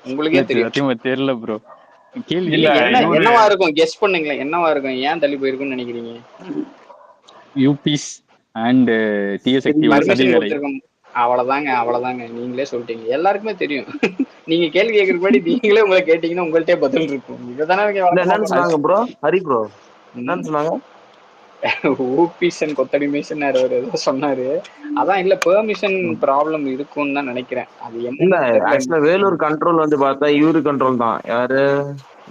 உங்களுக்கே தெரியும். சத்தியமா தெரியல ப்ரோ. கேள்வி இல்ல கேளுங்க. என்னவா இருக்கும், கெஸ் பண்ணுங்களேன். என்னவா இருக்கும், ஏன் தள்ளி போயிருக்குன்னு நினைக்கிறீங்க? யூபிஸ் அண்ட் தீயசக்தியோட சதி பர்மிஷன் வேலை. கொடுத்துருக்கோம். அவ்வளவுதாங்க நீங்களே சொல்லிட்டீங்க, எல்லாருக்குமே தெரியும். நீங்க கேள்வி கேட்கற முன்னாடி நீங்களே உங்களை கேட்டீங்கன்னா உங்கள்ட்டே பதில் இருக்கும். இதுதானே என்னன்னு சொன்னாங்க ப்ரோ? ஹரி ப்ரோ என்னன்னு சொன்னாங்க? ஊபிஷன் கொத்தடிமேஷன் ஏதோ சொன்னாரு. அதான் இல்ல பெர்மிஷன் ப்ராப்ளம் இருக்கும்னு தான் நினைக்கிறேன். அது இல்ல என்னன்னு தெரியல. ஆக்சுவலா வேலூர் கண்ட்ரோல் வந்து பார்த்தா இவரு கண்ட்ரோல் தான். யாரு?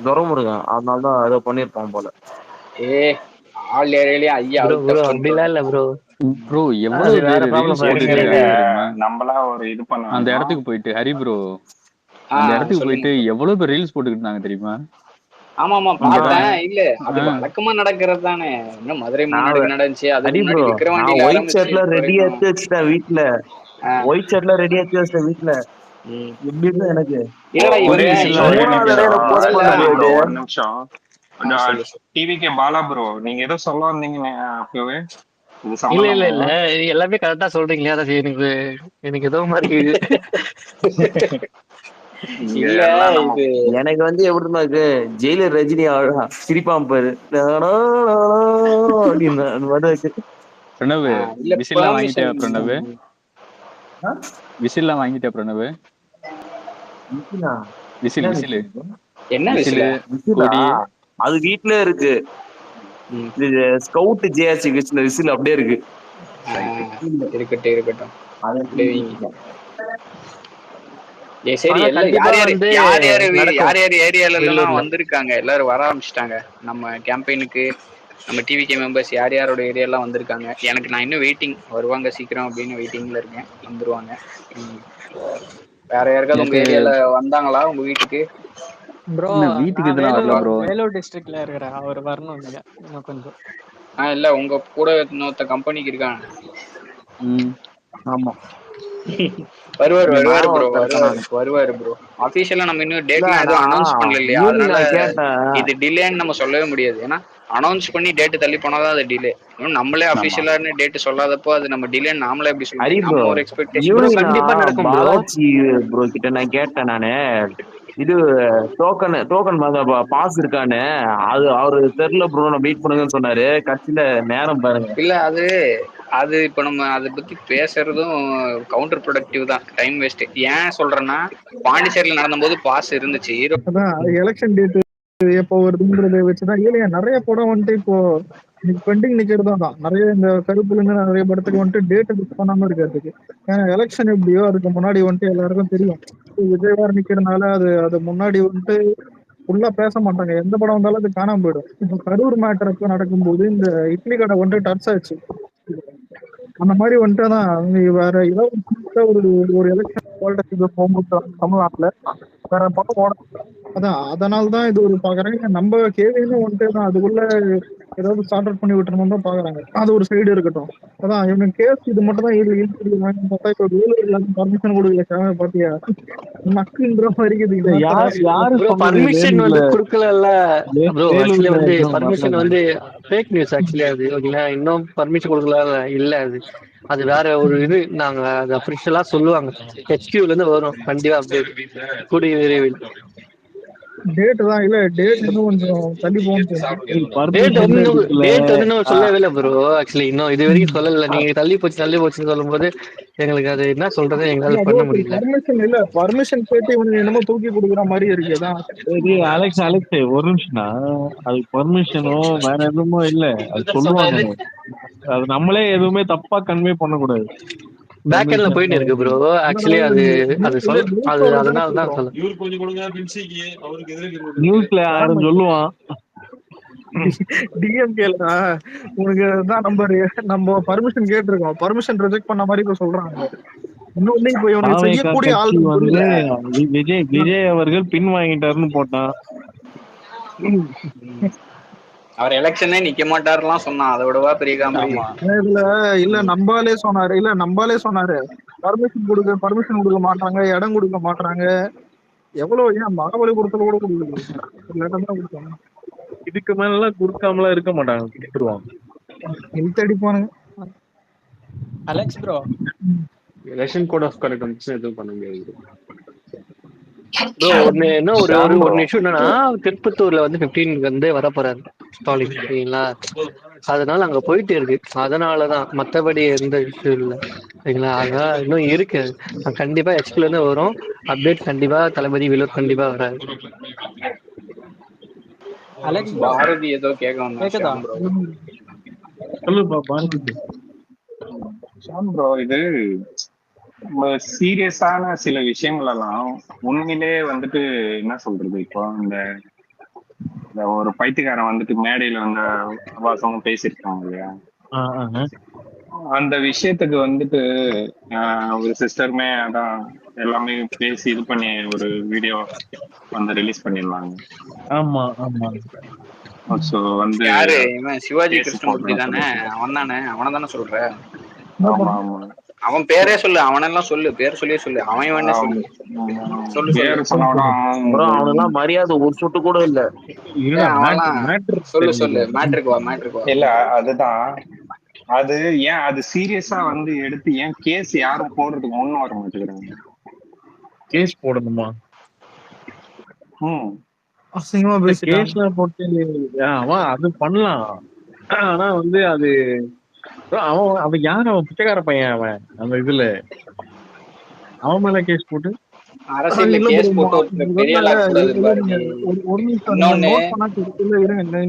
துரமுருகன். அதனாலதான் ஏதோ பண்ணிருப்பான் போல. ஆல் ஏரியாலயும் ஐயா ப்ரோ அவுட் ப்ரோ ஆஃப் அப்படிலாம் இல்ல ப்ரோ. ப்ரோ எவ்வளவு வேற பேர் ப்ராப்ளம் ரீல்ஸ் இருக்கு. போட்டுருக்காங்க தெரியுமா? நம்மளா ஒரு இது பண்ண அந்த இடத்துக்கு போயிட்டு ஹரி ப்ரோ அந்த இடத்துக்கு போயிட்டு எவ்வளவு பேர் ரீல்ஸ் போட்டுக்கிட்டு இருந்தாங்க தெரியுமா? ஆமா பார்த்தேன். இல்ல அது வழக்கமா நடக்கிறது தானே. இன்னும் மதுரை மாநாடு நடந்துச்சு, அதுக்கு முன்னாடி விக்கிரவாண்டியில ஒயிட் ஷர்ட்ல ரெடி எடுத்து வச்சுட்டேன் வீட்டுல. ஒயிட் ஷர்ட்ல ரெடி எடுத்து வச்சிட்டேன் வீட்டுல. எப்படி இருந்தா எனக்கு ஒரு நிமிஷம். டிவிகே பாலா ப்ரோ, நீங்க ஏதோ சொல்ல வந்தீங்க அப்பவே. இல்ல எல்லாமே கரெக்டா சொல்றீங்களே. அதான் எனக்கு ஏதோ மாதிரி இல்ல இது எனக்கு வந்து எப்படி இருக்கு, ஜெயிலர் ரஜினி சிரிப்பான் பாரு அப்படின்னு. பிரணவு விசில்லாம் வாங்கிட்டியா பிரணவு? விசில்லாம் வாங்கிட்டியா பிரணவு? விசில் என்ன விசில்? அது வீட்டுல இருக்கு. ஸ்கவுட் ஜேஆர்சி விசில் அப்படியே இருக்கு. இருக்கட்டும். சரி, யார் ஏரியால எல்லாம் வந்திருக்காங்க, எல்லாரும் வர ஆரம்பிச்சுட்டாங்க. நம்ம கேம்பெயினுக்கு நம்ம டிவிகே மெம்பர்ஸ் யாரோட ஏரியாலாம் வந்திருக்காங்க. நான் இன்னும் வெயிட்டிங், வருவாங்க சீக்கிரம் அப்படின்னு வெயிட்டிங்ல இருக்கேன். வந்துருவாங்க. வேற யாருக்காவது உங்க ஏரியால வந்தாங்களா உங்க வீட்டுக்கு? ப்ரோ வீட்டுக்கு இதெல்லாம் வரல ப்ரோ. வேலூர் டிஸ்ட்ரிக்ட்ல இருக்கிற அவர் வரணும் நீங்க இன்னும் கொஞ்சம். இல்ல உங்க கூட இன்னொருத்த கம்பெனிக்கு இருக்காங்க. ஆமா வருவாரு ப்ரோ. ஆபீஷியலா நம்ம இன்னும் டேட்லாம் எதுவும் அனௌன்ஸ் பண்ணல இல்லையா, அதனால இது டிலேன்னு நம்ம சொல்லவே முடியாது. ஏன்னா அனௌன்ஸ் பண்ணி டேட் தள்ளி போனாதான் அது டிலே. நம்மளே அபிஷியலான டேட் சொல்லாதப்போ அது நம்ம டிலே நாமளே எப்படி சொல்றோம்? நம்ம ஒரு எக்ஸ்பெக்டேஷன் கண்டிப்பா நடக்கும் ப்ரோ. பாலாஜி ப்ரோ கிட்ட நான் கேட்டேன் நானு, இது டோக்கன் பாஸ் இருக்கான்னு. அது அவரு தெரியல ப்ரோ, நான் வெயிட் பண்ணுங்கன்னு சொன்னாரு. கட்சியில நேரம் பாருங்க. இல்ல அது இப்ப நம்ம அதை பத்தி பேசுறதும் கவுண்டர் ப்ரொடக்டிவ் தான், டைம் வேஸ்ட். ஏன் சொல்றேன்னா பாண்டிச்சேரியில நடந்த போது பாஸ் இருந்துச்சு. எலெக்ஷன் டேட் எப்போ வருதுன்றத வச்சுதான் இல்லையா நிறைய படம் வந்துட்டு இப்போ பெண்டிங் நிக்கிறதா தான். நிறைய இந்த கருப்புலங்க நிறைய படத்துக்கு வந்துட்டு டேட் ஃபிக்ஸ் பண்ணாம இருக்கிறதுக்கு. ஏன்னா எலெக்ஷன் எப்படியோ அதுக்கு முன்னாடி வந்துட்டு எல்லாருக்கும் தெரியும். விஜய் வேற நிக்கிறதுனால அது முன்னாடி வந்துட்டு ஃபுல்லா பேச மாட்டாங்க. எந்த படம் வந்தாலும் அது காணாம போயிடும். இப்போ கரூர் மேட்டர் அப்ப நடக்கும்போது இந்த இட்லி கடை வந்துட்டு டச் ஆச்சு. அந்த மாதிரி வந்துட்டு தான் வேற ஏதாவது ஒரு எலெக்ஷன் தமிழ்நாட்டுல வேற படம் ஓட. அதான் அதனாலதான் இது ஒரு பாக்குறாங்க. நம்ம கேள்வின்னு வந்துட்டு தான் அதுக்குள்ள ஏதாவது ஸ்டார்ட் அவுட் பண்ணி விட்டுறணும் தான் பாக்குறாங்க. அது ஒரு சைடு இருக்கட்டும். அதான் இவங்க கேஸ் இது மட்டும் தான் பார்த்தா இப்ப வேலூர்ல பர்மிஷன் கொடுக்கல. பாத்தியா நக்குன்ற மாதிரி பர்மிஷன் வந்து கொடுக்கல ப்ரோ. ஆக்சுவலி வந்து பர்மிஷன் வந்து ஃபேக் நியூஸ் ஆக்சுவலி. அது ஓகேங்களா, இன்னும் பர்மிஷன் கொடுக்கல இல்ல. அது வேற ஒரு இது. நாங்க அது அபிஷியலா சொல்லுவாங்க, ஹெச்கியூல இருந்து வரும் கண்டிப்பா அப்டேட் கூடிய விரைவில். டேட் தான் இல்ல, டேட் இன்னும் கொஞ்சம் தள்ளி போகும். டேட் வந்து சொல்லவே இல்லை ப்ரோ. ஆக்சுவலி இன்னும் இது வரைக்கும் சொல்லல. நீங்க தள்ளி போச்சுன்னு சொல்லும் போது எங்களுக்கு அது என்ன சொல்றது எங்களால பண்ண முடியல. பர்மிஷன் இல்ல, பர்மிஷன் கேட்டு இவனுக்கு என்னமோ தூக்கி கொடுக்குற மாதிரி இருக்குதான். அலெக்ஸ் ஒரு நிமிஷம்னா, அது பர்மிஷனோ வேற எதுவுமோ இல்ல, அது சொல்லுவாங்க. அது நம்மளே எதுவுமே தப்பா கன்வே பண்ணக்கூடாது. பேக் எண்ட்ல போயிட்டு இருக்கு ப்ரோ. ஆக்சுவலி அது அதனால தான் சொல்ல. நியூஸ்ல யாரும் சொல்லுவான் டிஎம்கேல உனக்கு தான் நம்ம பர்மிஷன் கேட்டிருக்கோம், பர்மிஷன் ரிஜெக்ட் பண்ண மாதிரி இப்ப சொல்றாங்க. இன்னொன்னு இப்ப இவனுக்கு செய்யக்கூடிய ஆள் வந்து விஜய் அவர்கள் பின் வாங்கிட்டாருன்னு போட்டான். அவர் எலெக்ஷனே நிக்க மாட்டாருலாம் சொன்னான். அதை விடவா பெரிய காமெடி. இல்ல நம்பாலே சொன்னாரு பர்மிஷன் கொடுக்க மாட்டாங்க, இடம் கொடுக்க மாட்டாங்க. எவ்வளவு ஏன் மகாபலிபுரத்துல கூட கொடுக்கல. இதுக்கு மேல எல்லாம் கொடுக்காமலாம் இருக்க மாட்டாங்க, கொடுத்துருவாங்க. அடிப்பானுங்க. Alex bro, election code of conduct எதுவும் பண்ண முடியாது. ப்ரோ என்ன ஒரு இஷ்யூ என்னன்னா, திருப்பத்தூர்ல வந்து 15 வந்து வரப்போறாரு ஸ்டாலின், சரிங்களா? அதனால அங்க போயிட்டு இருக்கு, அதனாலதான், மத்தபடி எந்த இஷ்யூ இல்லை, சரிங்களா? அதனால இன்னும் இருக்கு, கண்டிப்பா எக்ஸ்பில இருந்து வரும் அப்டேட், கண்டிப்பா தளபதி வினோத் கண்டிப்பா வராது. அலெக்ஸ் ப்ரோ பாரதி ஏதோ கேட்க வந்தா கேக்குதா? ஷாம் ப்ரோ. சொல்லுப்பா பாரதி. ஷாம் ப்ரோ, இது சீரியஸான சில விஷயங்கள் எல்லாம் உண்மையிலே வந்துட்டு என்ன சொல்றது, இப்போ இந்த ஒரு பைத்தியக்காரன் வந்துட்டு மேடையில வந்து வாசமும் பேசியிருக்காங்க இல்லையா, அந்த விஷயத்துக்கு வந்துட்டு ஒரு சிஸ்டருமே அதான் எல்லாமே பேசி இது பண்ணி ஒரு வீடியோ வந்து ரிலீஸ் பண்ணிடலாங்க. ஆமா ஆமா. ஸோ வந்து யாரு இவன்? சிவாஜி கேஸ் கிருஷ்ணமூர்த்தி போடுறேன்னு தானே? சொல்லிட்டு. அவன் தானே? அவனை தானே சொல்ற? ஆமா ஆமா. அவன் பேரே சொல்லு, அவனெல்லாம் சொல்லு, பேர் சொல்லியே சொல்லு, அவன் வேணே சொல்லு, சொல்லு சொல்லு. பேரு சொன்னா ப்ரோ அவனுலாம் மரியாதை ஒரு சொட்டு கூட இல்ல. அவன்லாம் சொல்லு சொல்லு, மேட்ருக்கு வா, மேட்ருக்கு வா. இல்ல அதுதான், அது ஏன் அது சீரியஸா வந்து எடுத்து ஏன் கேஸ் யாரும் போடுறதுக்கு முன்ன வர மாட்டேங்கிறாங்க? கேஸ் போடணுமா? அசிங்கமா பேசிட்டான். கேஸ்லாம் போட்டு அவன் அது பண்ணலாம். ஆனா வந்து அது அவன் யார்? அவன் பிச்சைக்கார பையன் அவன். அந்த இதுல அவன் மேல கேஸ் போட்டு அரசியல்ல கேஸ் போட்டு ஒருத்தர் பெரிய ஆள் ஆகக்கூடாது பாரதி. ஒரு நிமிஷம் இன்னொன்னு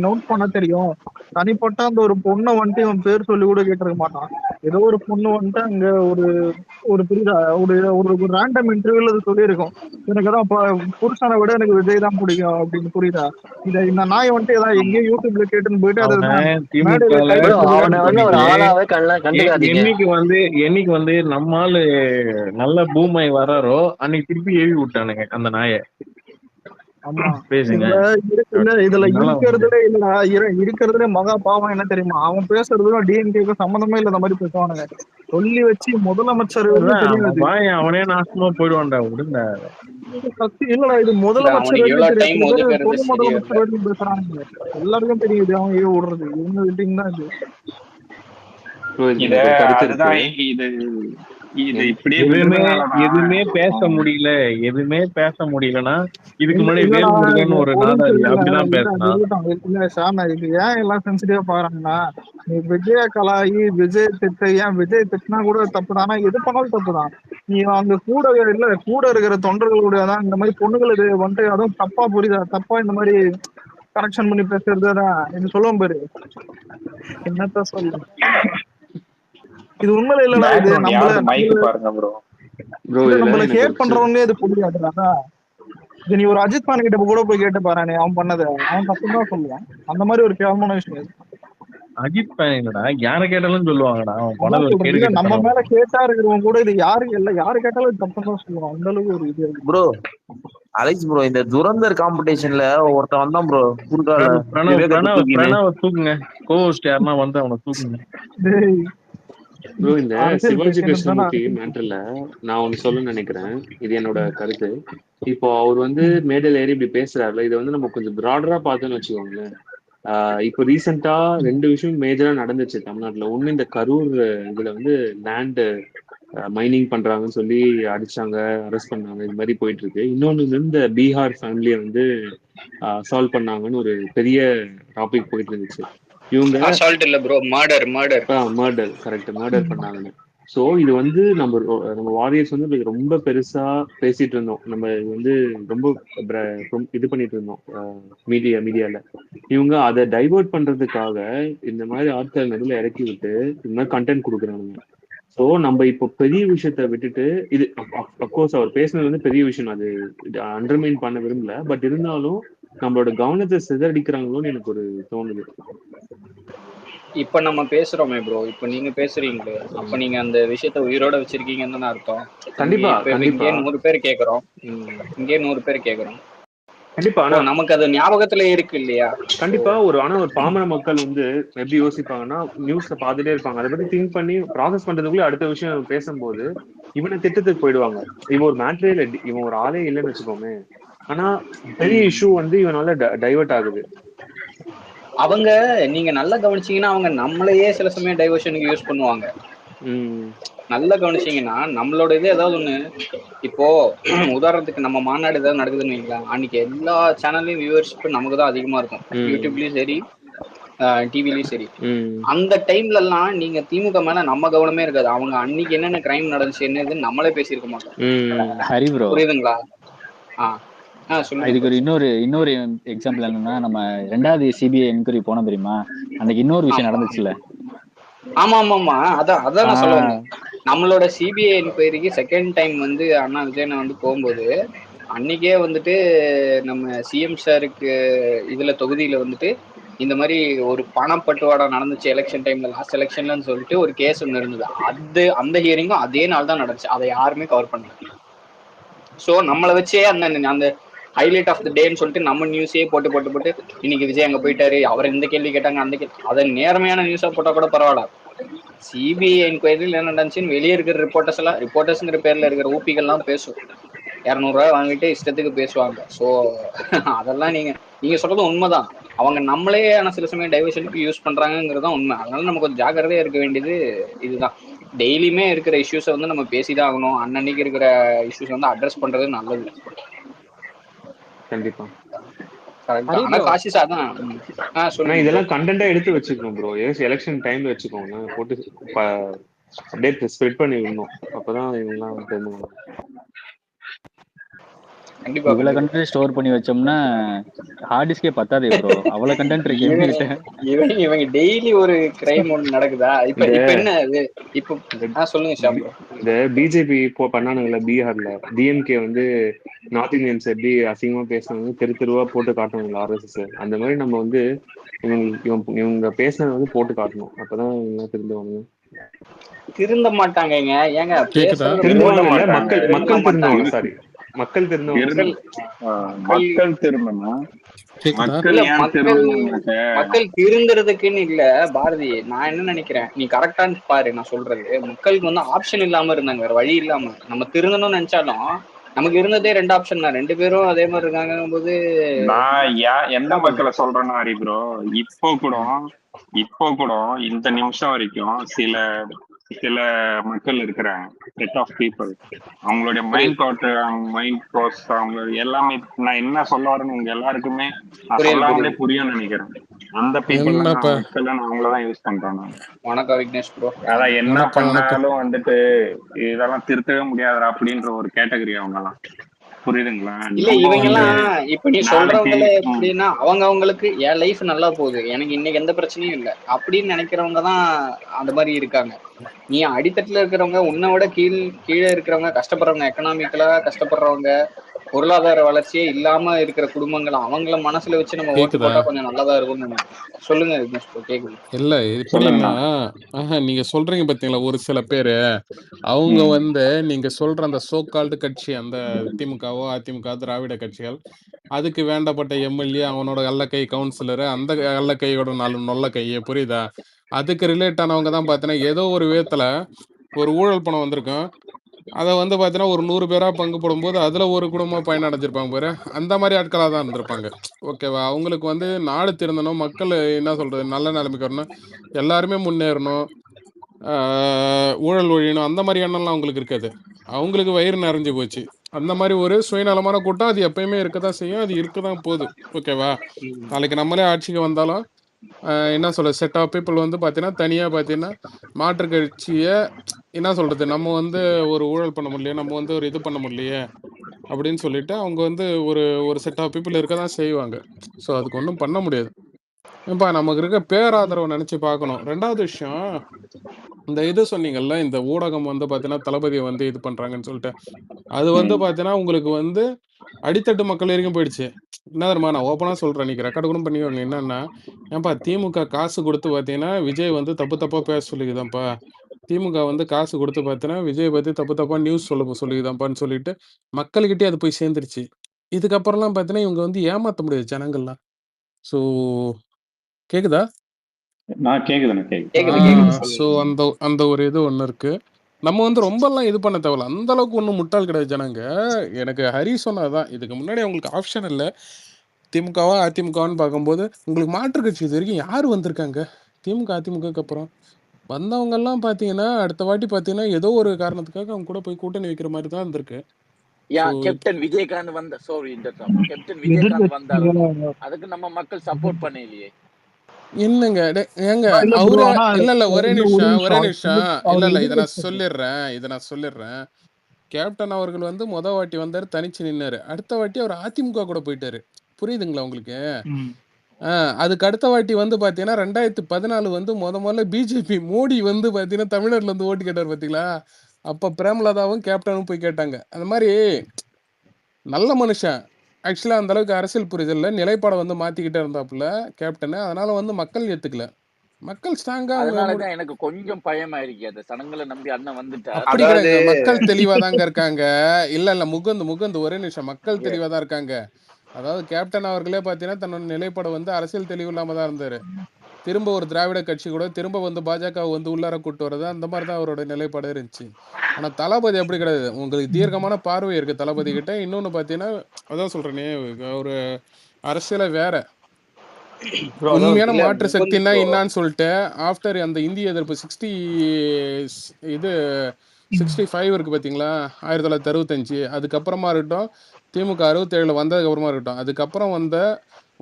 நோட் பண்ணா தெரியும். தனிப்பட்ட அந்த ஒரு பொண்ணை வந்துட்டு இவன் பேர் சொல்லி கூட கேட்டிருக்க மாட்டான். ஏதோ ஒரு பொண்ணு வந்துட்டு அங்க ஒரு புரியுதா, ஒரு ரேண்டம் இன்டர்வியூல அது சொல்லியிருக்கோம், எனக்கு தான் புருஷனை விட எனக்கு விஜய் தான் பிடிக்கும் அப்படின்னு, புரியுதா? இந்த நாயை வந்துட்டு ஏதாவது எங்கேயும் யூடியூப்ல கேட்டுன்னு போயிட்டு என்னைக்கு வந்து நம்மால நல்ல பூமை வராரோ அன்னைக்கு திருப்பி ஏவி விட்டானுங்க அந்த நாயை. ஆமா, இதுல இருக்கிறதுல மகா பாவம் என்ன தெரியுமா? அவன் பேசுறதுல டிஎம்கேக்கும் சம்பந்தமே இல்லாத மாதிரி பேசுவானுங்க. சொல்லி வச்சு முதலமைச்சர் தெரியாது, அவனே நாசமா போயிடுவான்டா, விடுங்க. இல்லடா இது முதலமைச்சர் தெரியாது, பொது முதலமைச்சர் வரைக்கும் பேசுறானுங்க. எல்லாருக்கும் தெரியுது அவன் ஏன் விடுறது, இவங்க விட்டிங் தான் இது. எதுவுமே பேச முடியல, எதுவுமே பேச முடியலன்னா இதுக்கு முன்னாடி வேல்முருகன் ஒரு நாதாரி அப்படிதான் பேசினான். இது ஏன் எல்லாம் சென்சிட்டிவா பாக்குறாங்கன்னா, நீ விஜய கலாயி விஜய் திட்ட, ஏன் விஜய் திட்டினா கூட தப்பு தானா, எது பண்ணாலும் தப்பு தான். நீ அங்க கூட இருக்கிற தொண்டர்களுடைய தான் இந்த மாதிரி பொண்ணுங்களுக்கு வந்துட்டு அதுவும் தப்பா புரியுதா, தப்பா இந்த மாதிரி கனெக்ஷன் பண்ணி பேசுறதுதான் இது சொல்லுவோம் பாரு. என்னத்த சொல்ல, இது உண்மையில இல்லடா, இது நம்மள ஹேட் பண்றவங்க இது புரியாதுடா. இது நீ ஒரு அஜித் பான் கிட்ட கூட போய் கேட்டு பாரு, அவன் பண்ணது அவன் தப்பு தான் சொல்லுவான். அந்த மாதிரி ஒரு கேவலமான விஷயம். அஜித் பான் யாரை கேட்டாலும் சொல்லுவாங்கடா அவன் பண்ணது. நம்ம மேல கேட்டா இருக்கிறவங்க கூட இது யாரு இல்ல, யாரு கேட்டாலும் தப்பு தான் சொல்லுவான். அந்த அளவுக்கு ஒரு இது. ப்ரோ அலெக்ஸ் ப்ரோ, இந்த துரந்தர் காம்படிஷன்ல ஒருத்தன் வந்தான் ப்ரோ, பிரணவ தூக்குங்க, கோஸ்ட் யாருன்னா வந்து அவனை தூக்குங்க. ப்ரோ இந்த சிவாஜி கிருஷ்ணமூர்த்தி மேட்டர்ல நான் ஒண்ணு சொல்ல நினைக்கிறேன், இது என்னோட கருத்து. இப்போ அவர் வந்து மேடையில ஏறி இப்படி பேசுறாருல, இதை வந்து நம்ம கொஞ்சம் ப்ராடரா பார்த்தோன்னு வச்சுக்கோங்களேன். இப்போ ரீசெண்டா 2 விஷயம் மேஜரா நடந்துச்சு தமிழ்நாட்டுல. ஒண்ணு, இந்த கரூர் இதுல வந்து லேண்ட் மைனிங் பண்றாங்கன்னு சொல்லி அடிச்சாங்க, அரெஸ்ட் பண்ணாங்க, இது மாதிரி போயிட்டு இருக்கு. இன்னொன்னு இந்த பீகார் ஃபேமிலியை வந்து சால்வ் பண்ணாங்கன்னு ஒரு பெரிய டாபிக் போயிட்டு இருந்துச்சு. இவங்க மர்டர் கரெக்ட், மர்டர் பண்ணாங்கன்னு. ஸோ இது வந்து நம்ம வாரியர்ஸ் வந்து ரொம்ப பெருசா பேசிட்டு இருந்தோம், நம்ம வந்து ரொம்ப இது பண்ணிட்டு இருந்தோம் மீடியால. இவங்க அதை டைவர்ட் பண்றதுக்காக இந்த மாதிரி ஆட்கள் நடுவில் இறக்கி விட்டு இந்த மாதிரி கண்டென்ட் கொடுக்குறாங்க. ஸோ நம்ம இப்போ பெரிய விஷயத்த விட்டுட்டு, இது அப்கோர்ஸ் அவர் பேசுனது வந்து பெரிய விஷயம், அது அண்டர்மைன் பண்ண விரும்பல. பட் இருந்தாலும் நம்மளோட கவனத்தை சிதறடிக்கிறாங்களோன்னு எனக்கு ஒரு தோணுது. இப்ப நம்ம பேசுறோமே ப்ரோ, இப்ப நீங்க பேசுறீங்களே, அப்ப நீங்க அந்த விஷயத்த உயிரோட வச்சிருக்கீங்கன்னு அர்த்தம். கண்டிப்பா இங்கே 100 பேர் கேக்குறோம், இங்கே 100 பேர் கேக்குறோம். கண்டிப்பா, ஆனா நமக்கு அது ஞாபகத்துல இருக்கு இல்லையா? கண்டிப்பா. ஆனா ஒரு பாமர மக்கள் வந்து எப்படி யோசிப்பாங்கன்னா, நியூஸ்ல பார்த்துட்டே இருப்பாங்க, அதை பத்தி திங்க் பண்ணி ப்ராசஸ் பண்றதுக்குள்ள அடுத்த விஷயம் பேசும்போது இவனை திட்டத்துக்கு போயிடுவாங்க. இவன் ஒரு மேட்டரே இல்லை, இவன் ஒரு ஆளே இல்லைன்னு வச்சுக்கோமே. ஆனா பெரிய இஷ்யூ வந்து இவனால டைவர்ட் ஆகுது. அவங்க நீங்க நல்லா கவனிச்சீங்கன்னா அவங்க நம்மளையே சில சமயம் டைவர்ஷனுக்கு யூஸ் பண்ணுவாங்க. நல்லா கவனிச்சீங்கன்னா நம்மளோட இது ஏதாவது ஒண்ணு இப்போ உதாரணத்துக்கு நம்ம மாநாடு ஏதாவது நடக்குதுன்னு வைங்களேன், அன்னைக்கு எல்லா சேனல்லையும் வியூவர்ஷிப் நமக்கு தான் அதிகமா இருக்கும், யூடியூப்லயும் சரி டிவிலயும் சரி. அந்த டைம்ல எல்லாம் நீங்க திமுக மேல நம்ம கவனமே இருக்காது. அவங்க அன்னைக்கு என்னென்ன கிரைம் நடந்துச்சு என்னதுன்னு நம்மளே பேசியிருக்க மாட்டோம். ஹரி ப்ரோ புரியுதுங்களா? இதுக்கு ஒரு இன்னொரு எக்ஸாம்பிள் என்னன்னா, நம்ம 2வது சிபிஐ என்கொயரி போனோம் தெரியுமா, அன்னைக்கு இன்னொரு விஷயம் நடந்துச்சுல்ல. ஆமா ஆமா ஆமா, அதான் நான் சொல்ல வந்தேன். நம்மளோட சிபிஐ என்கொயரிக்கு செகண்ட் டைம் வந்து அண்ணா விஜயனை வந்து போகும்போது அன்னைக்கே வந்துட்டு நம்ம சிஎம் சாருக்கு இதுல தொகுதியில வந்துட்டு இந்த மாதிரி ஒரு பணப்பட்டுவாடா நடந்துச்சு எலெக்ஷன் டைம்ல, லாஸ்ட் எலெக்ஷன்லன்னு சொல்லிட்டு ஒரு கேஸ் ஒன்று இருந்தது. அந்த ஹியரிங்கும் அதே நாள் தான் நடந்துச்சு. அதை யாருமே கவர் பண்ணல. ஸோ நம்மளை வச்சே அந்த ஹைலைட் ஆஃப் த டேன்னு சொல்லிட்டு நம்ம நியூஸே போட்டு இன்னைக்கு விஜய் அங்க போயிட்டாரு, அவர் இந்த கேள்வி கேட்டாங்க அந்த கேள்வி, அதை நேர்மையான நியூஸா போட்டா கூட பரவாயில்ல. சிபிஐ என்கொயரியில் என்ன நடந்துச்சுன்னு வெளியே இருக்கிற ரிப்போர்ட்டர்ஸ்ங்கிற பேர்ல இருக்கிற ஊப்பிகள்லாம் பேசும். 200 ரூபாய் வாங்கிட்டு இஷ்டத்துக்கு பேசுவாங்க. ஸோ அதெல்லாம் நீங்க சொல்றது உண்மைதான். அவங்க நம்மளே சில சமயம் டைவர்ஷனுக்கு யூஸ் பண்றாங்கிறதான் உண்மை. அதனால நம்ம கொஞ்சம் ஜாக்கிரதையா இருக்க வேண்டியது இதுதான். டெய்லியுமே இருக்கிற இஷ்யூஸை வந்து நம்ம பேசிதான் ஆகணும். அன்னன்னைக்கு இருக்கிற இஷ்யூஸ் வந்து அட்ரஸ் பண்றது நல்லது. கண்டிப்பா. இதெல்லாம் கண்டென்ட்டா எடுத்து வச்சுக்கணும் ப்ரோ. எலெக்ஷன் டைம்ல வச்சுக்கோங்க, போட்டு அப்படியே ஸ்ப்ரெட் பண்ணி விடணும். அப்பதான் இவங்கெல்லாம் தெரிஞ்சுக்கணும். இவ்வளவு கண்டென்ட் ஸ்டோர் பண்ணி வச்சோம்னா ஹார்ட் டிஸ்கே பத்தாதே ப்ரோ, அவ்வளவு கண்டென்ட் இருக்கு. இவங்க டெய்லி ஒரு கிரைம் ஒன்று நடக்குதா? இப்ப என்ன இப்போ சொல்லுங்க. இந்த பிஜேபி பண்ணானுங்கல்ல பீகார்ல, டிஎம்கே வந்து நார்த் இந்தியன்ஸ் எப்படி அசிங்கமா பேசுனாங்க தெருவா போட்டு காட்டணுங்களா ஆர்எஸ்எஸ். அந்த மாதிரி நம்ம வந்து இவங்க பேசுனது வந்து போட்டு காட்டணும். அப்பதான் இவங்க திருந்துவாங்க. திருந்த மாட்டாங்க. ஏங்க மக்கள் திருந்துவாங்க. சாரி, மக்கள் திருந்தணும். மக்கள் திருந்துறதுக்குன்னு இல்ல பாரதி. நான் என்ன நினைக்கிறேன், நீ கரெக்டான்னு பாரு நான் சொல்றது. மக்களுக்கு வந்து ஆப்ஷன் இல்லாம இருந்தாங்க, வேற வழி இல்லாம. நம்ம திருந்தணும்னு நினைச்சாலும் நமக்கு இருந்ததே 2 ஆப்ஷன் தான். 2 பேரும் அதே மாதிரி இருக்காங்க போது நான் எந்த மக்களை சொல்றேன்னா ஹரி ப்ரோ, இப்போ கூட இந்த நிமிஷம் வரைக்கும் சில மக்கள் இருக்கிறாங்க, செட் ஆஃப் பீப்புள். அவங்களுடைய மைண்ட் தாட், மைண்ட் ப்ரோசஸ், அவங்க எல்லாமே நான் என்ன சொல்ல வரேன்னு உங்க எல்லாருக்குமே நான் சொல்லாமலே புரியும்னு நினைக்கிறேன். அந்த பீப்புள் மக்கள் அவங்களதான் யூஸ் பண்றேன் நான். வணக்கம் விக்னேஷ் ப்ரோ. அதான் என்ன பண்ணாலும் வந்துட்டு இதெல்லாம் திருத்தவே முடியாதுடா அப்படின்ற ஒரு கேட்டகரி அவங்க எல்லாம். புரியுதுங்களா? இல்ல இவங்க எல்லாம் இப்ப நீ சொல்றவங்களே எப்படின்னா அவங்களுக்கு என் லைஃப் நல்லா போகுது, எனக்கு இன்னைக்கு எந்த பிரச்சனையும் இல்லை அப்படின்னு நினைக்கிறவங்க தான் அந்த மாதிரி இருக்காங்க. நீ அடித்தட்டுல இருக்கிறவங்க, உன்னை விட கீழே இருக்கிறவங்க, கஷ்டப்படுறவங்க, எக்கனாமிக்கலா கஷ்டப்படுறவங்க, பொருளாதார வளர்ச்சியே இல்லாம இருக்கிற குடும்பங்கள், அவங்கள மனசுல வச்சு நம்ம ஓட்டு போட்டா கொஞ்சம் நல்லதா இருக்கும்னு சொல்லுங்க விக்னேஷ் ப்ரோ. கேக்குது இல்ல எப்படின்னா நீங்க சொல்றீங்க பாத்தீங்களா, ஒரு சில பேரு அவங்க வந்து நீங்க சொல்ற அந்த சோ கால்டு கட்சி, அந்த திமுகவோ அதிமுக திராவிட கட்சிகள், அதுக்கு வேண்டப்பட்ட எம்எல்ஏ, அவனோட அல்லக்கை கவுன்சிலரு, அந்த அல்லக்கையோட 4 நொல்ல கையே, புரியுதா? அதுக்கு ரிலேட் ஆனவங்க தான் பார்த்தீங்கன்னா ஏதோ ஒரு விதத்துல ஒரு ஊழல் பணம் வந்திருக்கும், அதை வந்து பார்த்தீங்கன்னா ஒரு 100 பேரா பங்கு போடும்போது அதுல ஒரு குடும்பம் பயனடைஞ்சிருப்பாங்க பாரு, அந்த மாதிரி ஆட்களாக தான் இருந்திருப்பாங்க. ஓகேவா? அவங்களுக்கு வந்து நாடு திருந்தணும், மக்கள் என்ன சொல்றது நல்ல நிலைமைக்கு வரணும், எல்லாருமே முன்னேறணும், ஊழல் ஒழியணும், அந்த மாதிரி எண்ணம்லாம் அவங்களுக்கு இருக்காது. அவங்களுக்கு வயிறு நிறைஞ்சு போச்சு. அந்த மாதிரி ஒரு சுயநலமான கூட்டம் அது எப்பயுமே இருக்கதான் செய்யும், அது இருக்கதான் போகுது. ஓகேவா? நாளைக்கு நம்மளே ஆட்சிக்கு வந்தாலும் என்ன சொல்ற செட் ஆஃப் பீப்புள் வந்து பார்த்தீங்கன்னா தனியாக பார்த்தீங்கன்னா மாற்று கட்சியை என்ன சொல்றது, நம்ம வந்து ஒரு ஊழல் பண்ண முடியலையே, நம்ம வந்து ஒரு இது பண்ண முடியலையே அப்படின்னு சொல்லிட்டு அவங்க வந்து ஒரு செட் ஆஃப் பீப்புள் இருக்க தான் செய்வாங்க. ஸோ அதுக்கு ஒன்றும் பண்ண முடியாது. ஏப்பா நமக்கு இருக்க பேராதரவை நினச்சி பார்க்கணும். 2வது விஷயம், இந்த இது சொன்னீங்கல்ல, இந்த ஊடகம் வந்து பார்த்தீங்கன்னா தளபதியை வந்து இது பண்ணுறாங்கன்னு சொல்லிட்டு, அது வந்து பார்த்தீங்கன்னா உங்களுக்கு வந்து அடித்தட்டு மக்கள் வரைக்கும் போயிடுச்சு. என்ன தெரியுமா, நான் ஓப்பனாக சொல்கிறேன், நீங்கள் ரெக்கார்டு கூட பண்ணிக்கோங்க. என்னன்னா, ஏன்பா திமுக காசு கொடுத்து பார்த்தீங்கன்னா விஜய் வந்து தப்பாக பேச சொல்லிக்குதான்ப்பா, திமுக வந்து காசு கொடுத்து பார்த்தீங்கன்னா விஜய் பற்றி தப்பாக நியூஸ் சொல்லிக்குதான்ப்பான்னு சொல்லிட்டு மக்கள்கிட்டே அது போய் சேர்ந்துருச்சு. இதுக்கப்புறம்லாம் பார்த்தீங்கன்னா இவங்க வந்து ஏமாற்ற முடியாது ஜனங்கள்லாம். ஸோ கேக்குதா? ஸோ அந்த ஒரு இது ஒன்று இருக்கு. நம்ம வந்து ரொம்பலாம் இது பண்ண தேவையில்ல, அந்த அளவுக்கு ஒன்றும் முட்டாள் கிடையாது ஜனங்க. எனக்கு ஹரி சொன்னதான், இதுக்கு முன்னாடி அவங்களுக்கு ஆப்ஷன் இல்லை, திமுகவா அதிமுகவான்னு பார்க்கும்போது உங்களுக்கு மாற்று கட்சி இது வரைக்கும் யார் வந்திருக்காங்க திமுக அதிமுகக்கு அப்புறம்? வந்தவங்க எல்லாம் பாத்தீங்கன்னா அடுத்த வாட்டி பாத்தீங்கன்னா ஏதோ ஒரு காரணத்துக்காக அவங்க கூட போய் கூட்டணி வைக்கிற மாதிரி தான் இருந்திருக்கு. கேப்டன் விஜயகாந்த் வந்த கேப்டன் விஜயகாந்த் வந்தாரு, அதுக்கு நம்ம மக்கள் சப்போர்ட் பண்ணலையே. என்னங்க ஏங்க அவரு இல்ல ஒரே நிமிஷம் இல்ல இதை நான் சொல்லிடுறேன். கேப்டன் அவர்கள் வந்து வாட்டி வந்தாரு, தனிச்சு நின்னாரு. அடுத்த வாட்டி அவர் அதிமுக கூட போயிட்டாரு. புரியுதுங்களா உங்களுக்கு? அதுக்கு அடுத்த வாட்டி வந்து பாத்தீங்கன்னா 2014 வந்து முதல்ல பிஜேபி மோடி வந்து பாத்தீங்கன்னா தமிழ்நாட்டுல இருந்து ஓட்டு கேட்டார் பாத்தீங்களா? அப்ப பிரேமலதாவும் கேப்டனும் போய் கேட்டாங்க. அந்த மாதிரி நல்ல மனுஷன். ஆக்சுவலா அந்த அளவுக்கு அரசியல் புரிதல்ல நிலைப்பாடை வந்து மாத்திக்கிட்டே இருந்தாப்புல கேப்டன். அதனால வந்து மக்கள் ஏத்துக்கல. மக்கள் ஸ்ட்ராங்கா அதனாலதான் எனக்கு கொஞ்சம் பயமா இருக்கு. அந்த சனங்களை நம்பி அண்ணன் வந்துட்டார். அப்படி கிடையாது, மக்கள் தெளிவாதாங்க இருக்காங்க. இல்ல முகுந்த் ஒரே நிமிஷம், மக்கள் தெளிவாதான் இருக்காங்க. அதாவது கேப்டன் அவர்களே பாத்தீங்கன்னா தன்னோட நிலைப்பாடு வந்து அரசியல் தெளிவு இல்லாம தான் இருந்தாரு. திரும்ப ஒரு திராவிட கட்சி கூட திரும்ப வந்து பாஜக வந்து உள்ளார கூட்டு வர்றது அந்த மாதிரிதான் அவரோட நிலைப்பாடு இருந்துச்சு. ஆனா தளபதி அப்படி கிடையாது. உங்களுக்கு தீர்க்கமான பார்வை இருக்கு தளபதி கிட்ட. இன்னொன்னு பாத்தீங்கன்னா அதான் சொல்றேனே, ஒரு அரசியல வேற உண்மையான மாற்று சக்தினா என்னான்னு சொல்லிட்டு ஆஃப்டர் அந்த இந்திய எதிர்ப்பு 65 இருக்கு பாத்தீங்களா, 1965 அதுக்கப்புறமா இருக்கட்டும், திமுக 67 வந்ததுக்கு அப்புறமா இருக்கட்டும், அதுக்கப்புறம் வந்த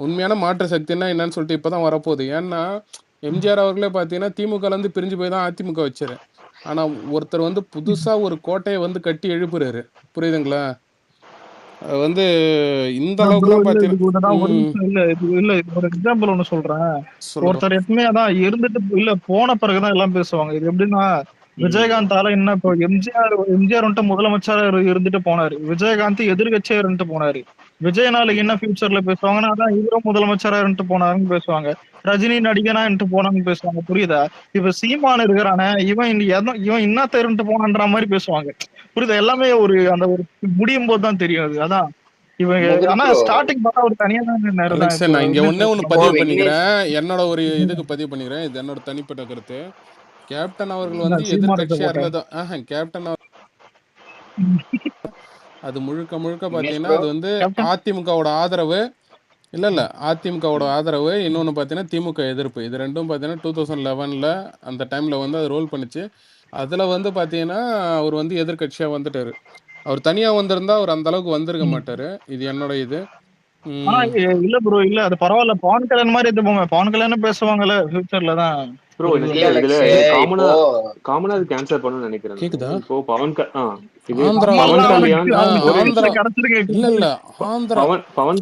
உண்மையான மாற்று சக்தினா என்னன்னு சொல்லிட்டு இப்பதான் வரப்போகுது. ஏன்னா எம்ஜிஆர் அவர்களே பாத்தீங்கன்னா திமுக இருந்து பிரிஞ்சு போய் தான் அதிமுக வச்சாரு. ஆனா ஒருத்தர் வந்து புதுசா ஒரு கோட்டையை வந்து கட்டி எழுப்புறாரு. புரியுதுங்களா? வந்து இந்த அளவுக்குலாம் இல்ல ஒரு எக்ஸாம்பிள் ஒண்ணு சொல்றேன். ஒருத்தர் எப்பவுமே அதான் இருந்துட்டு இல்ல போன பிறகுதான் எல்லாம் பேசுவாங்க. இது எப்படின்னா விஜயகாந்தால என்ன இப்போ எம்ஜிஆர் வந்துட்டு முதலமைச்சர் இருந்துட்டு போனாரு, விஜயகாந்த் எதிர்கட்சியா இருந்துட்டு போனாரு. விஜயனால என்ன ஃபியூச்சர்ல பேசுவாங்கன்னா அதான் இவரும் முதலமைச்சரா இருந்துட்டு போனாருன்னு பேசுவாங்க, ரஜினி நடிகனா இருந்துட்டு போனான்னு பேசுவாங்க. புரியுதா? இப்ப சீமான் இருக்கிறானே இவன் இன்னத்த இருந்துட்டு போனான்ற மாதிரி பேசுவாங்க. புரியுதா? எல்லாமே ஒரு அந்த ஒரு முடியும் போதுதான் தெரியும் அது. அதான் இவங்க ஆனா ஸ்டார்டிங் பார்த்தா ஒரு தனியா தான் அலெக்ஸ், நான் இங்க ஒண்ணு பதிவு பண்ணிக்கிறேன். என்னோட ஒரு இதுக்கு பதிவு பண்ணிக்கிறேன். இது என்னோட தனிப்பட்ட கருத்து. கேப்டன் அவர்கள் வந்து எதிர்கட்சியா இருந்ததும் கேப்டன் அது முழுக்க பாத்தீங்கன்னா அது வந்து அதிமுகவோட ஆதரவு இல்ல அதிமுகவோட ஆதரவு, இன்னொன்னு பாத்தீங்கன்னா திமுக எதிர்ப்பு. இது ரெண்டும் பாத்தீங்கன்னா 2011 அந்த டைம்ல வந்து அது ரோல் பண்ணுச்சு. அதுல வந்து பாத்தீங்கன்னா அவர் வந்து எதிர்கட்சியா வந்துட்டாரு. அவர் தனியா வந்திருந்தா அவர் அந்த அளவுக்கு வந்திருக்க மாட்டாரு. இது என்னோட இது. இல்ல ப்ரோ, இல்ல அது பரவாயில்ல. பவன் கல்யாண் மாதிரி எடுத்துப்போங்க. பவன் கல்யாணம் பேசுவாங்கல்ல ஃபியூச்சர்ல தான். ப்ரோ இதுல காமனா அது கேன்சல் பண்ணணும்னு நினைக்கிறேன். இப்போ பவன்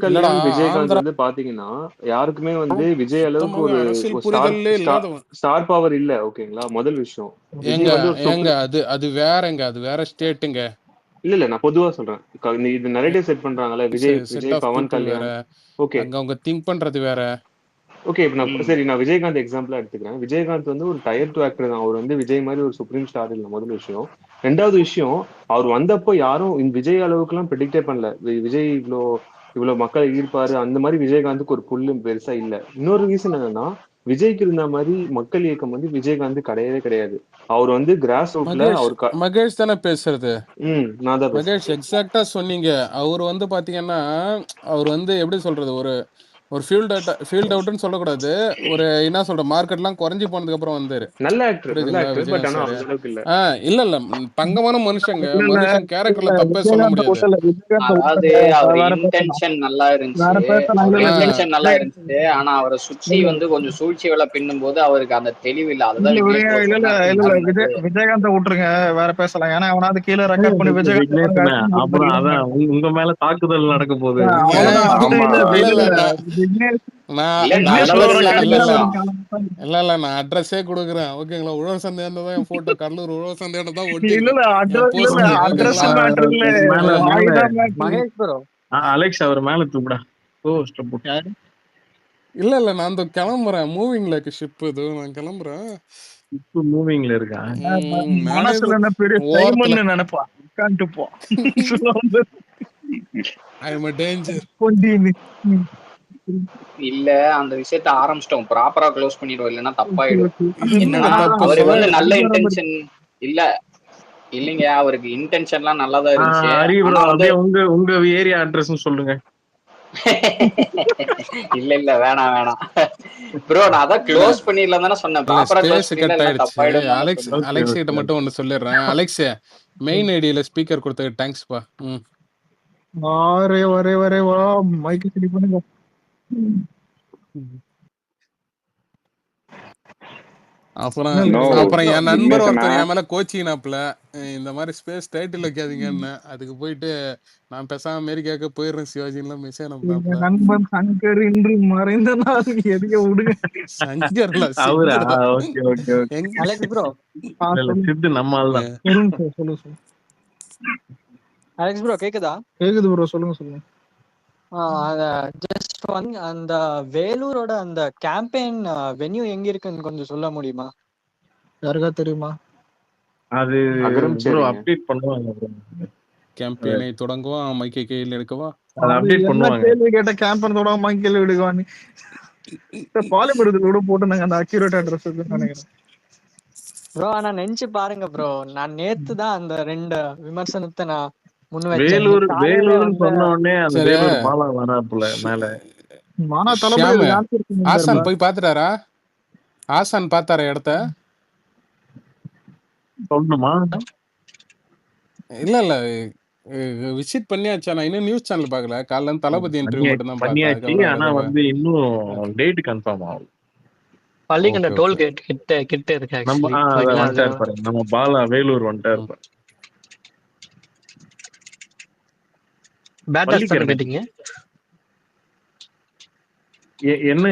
கல்யாண் விஜயகாந்த் வந்து பாத்தீங்கன்னா யாருக்குமே வந்து விஜய் அளவுக்கு ஒரு ஸ்டார் பவர் இல்ல. ஓகேங்களா? முதல் விஷயம் அது வேற ஸ்டேட்டுங்க. இல்ல நான் பொதுவா சொல்றேன். இது நரேட்டிவ் செட் பண்றாங்கல்ல, விஜய் பவன் கல்யாண். ஓகே, அவங்க திங்க் பண்றது வேற. ஓகே, இப்ப நான் விஜயகாந்த் எக்ஸாம்பிளா எடுத்துக்கிறேன். விஜயகாந்த் வந்து ஒரு டயர் 2 ஆக்டர் தான். அவர் வந்து விஜய் மாதிரி ஒரு சுப்ரீம் ஸ்டார் இல்ல. முதல் விஷயம். ரெண்டாவது விஷயம், அவர் வந்தப்போ யாரும் விஜய் அளவுக்கு எல்லாம் ப்ரெடிக்டே பண்ணல. விஜய் இவ்வளவு மக்களை ஈர்ப்பாரு அந்த மாதிரி விஜயகாந்துக்கு ஒரு புல்லு பெருசா இல்ல. இன்னொரு ரீசன் என்னன்னா, விஜய்க்கு இருந்த மாதிரி மக்கள் இயக்கம் வந்து விஜயகாந்த் கிடையவே கிடையாது. அவர் வந்து கிராஸ் ரூட்ல மகேஷ் தானே பேசுறது. நான் தான் மகேஷ் எக்ஸாக்டா சொன்னீங்க. அவர் வந்து பாத்தீங்கன்னா அவர் வந்து எப்படி சொல்றது, ஒரு ஃபீல்ட் அவுட்னு சொல்லக்கூடாது, ஒரு என்ன சொல்ற மார்க்கெட்லாம் குறைஞ்சி போனதுக்கு அப்புறம் வந்தாரு. நல்ல ஆக்டர் இல்ல தங்கமான மனுஷங்க. மனுஷன் கேரக்டர்ல தப்பே சொல்ல முடியாது. அதாவது அவர் இன்டென்ஷன் நல்லா இருந்துச்சு. ஆனா அவரை சுற்றி வந்து கொஞ்சம் சூழ்ச்சி வேலை பின்னும் போது அவருக்கு அந்த தெளிவு இல்ல. அதுதான் விஜயகாந்த் விட்டுருங்க, வேற பேசலாம். ஏன்னா அவனாவது கீழே ரெக்கார்ட் பண்ணி விஜயகாந்த் அப்புறம் அதான் உங்க மேல தாக்குதல் நடக்க போகுது. நான் அட்ரஸே கொடுக்குறேன். ஓகேங்களா? உழவர் சந்தையானதான் என் போட்டோ, கடலூர் உழவர் சந்தையான தான் ஒட்டி. அலெக்ஸ் அவர் மேல தூக்குடா. இல்ல நான் கிளம்புறேன். மூவிங்ல இருக்கு ஷிப். இது நான் கிளம்புறேன். மூவிங்ல இருக்கா? நினைப்பா போ. இல்ல அந்த விஷயத்த ஆரம்பிச்சிட்டோம், ப்ராப்பரா க்ளோஸ் பண்ணிடுவோம், இல்லன்னா தப்பாயிடும். அவருக்கு வந்து நல்ல இன்டென்ஷன் இல்லைங்க, அவருக்கு இன்டென்ஷன்லாம் நல்லாதான் இருந்துச்சு. உங்க ஏரியா அட்ரஸ் சொல்லுங்க. இல்ல வேணாம் ப்ரோ நான் அதான் க்ளோஸ் பண்ணிடலாம் தானே சொன்னேன். இல்ல ப்ராப்பரா க்ளோஸ் ஸ்பேஸ் பண்ணிட்டா கட் எல்லாம் ஆயிடுச்சு. தப்பாயிடும் அலெக்ஸ் சொன்னேன். அலெக்ஸ் கிட்ட மட்டும் ஒண்ணு சொல்லிடுறேன். அலெக்ஸ் மெயின் ஐடியில ஸ்பீக்கர் கொடுத்தது தேங்க்ஸ்ப்பா. வரே வரே வரே வா மைக்கு சரி பண்ணுங்க. அப்புறம் அப்புறம் என் நண்பர் ஒருத்தர் என் மேல கோச்சினாப்ல இந்த மாதிரி ஸ்பேஸ் டைட்டில் வைக்காதீங்கன்னு. அதுக்கு போயிட்டு நான் பேசாம அமெரிக்காவுக்கு போயிடுறேன் சிவாஜின்லாம் மெசேஜ் அனுப்புனாப்ல. நண்பன் சங்கர் இன்று மறைந்த நாள் எதைய விடுங்க. சங்கர்ல அவரா? Okay okay okay. Alex bro இல்ல சித்து நம்ம ஆள் தான். சொல்லுங்க. அலெக்ஸ் ப்ரோ கேக்குதா? கேக்குது ப்ரோ, சொல்லுங்க. ஜஸ்ட் அந்த வேலூரோட அந்த கேம்பெயின் வென்யூ எங்க இருக்குன்னு கொஞ்சம் சொல்ல முடியுமா? யாருக்கா தெரியுமா? அது ப்ரோ அப்டேட் பண்ணுவாங்க ப்ரோ. கேம்பெயினை தொடங்குவோம். மைக்கை கையில் எடுக்கவா? அத அப்டேட் பண்ணுவாங்க. கேள்வி கேட்ட கேம்பெயின் தொடங்க மைக்கேல் எடுக்குவானு பாலிமரத்துல கூட போட்டுனாங்க அந்த அக்யூரேட் அட்ரஸ் நினைக்கிறேன். ப்ரோ ஆனா நினைச்சு பாருங்க ப்ரோ, நான் நேத்து தான் அந்த 2 விமர்சனத்தை நான் முன் வேலூர் வச்சேன். வேலூர்னு சொன்ன உடனே அந்த வேலூர் பாலா வராப்புல மேல. மானா தலபதி ஆசான் போய் பாத்துட்டாரா? ஆசான் பார்த்தாரா இடத்த? சொல்லணுமா? இல்ல விசிட் பண்ணியாச்சா? நான் இன்னும் நியூஸ் சேனல் பார்க்கல. காலைல தளபதி இன்டர்வியூ மட்டும் தான் பார்த்தேன். ஆனா வந்து இன்னும் டேட் கன்ஃபார்ம் ஆகும். பள்ளிக்கண்ட டோல் கேட் கிட்ட இருக்கு நம்ம ஆக்சுவலி. வந்துட்டார் பாருங்க, நம்ம பாலா வேலூர் வந்துட்டார் பாருங்க. பேட்டர்ஸ் தான கேட்டீங்க? என்ன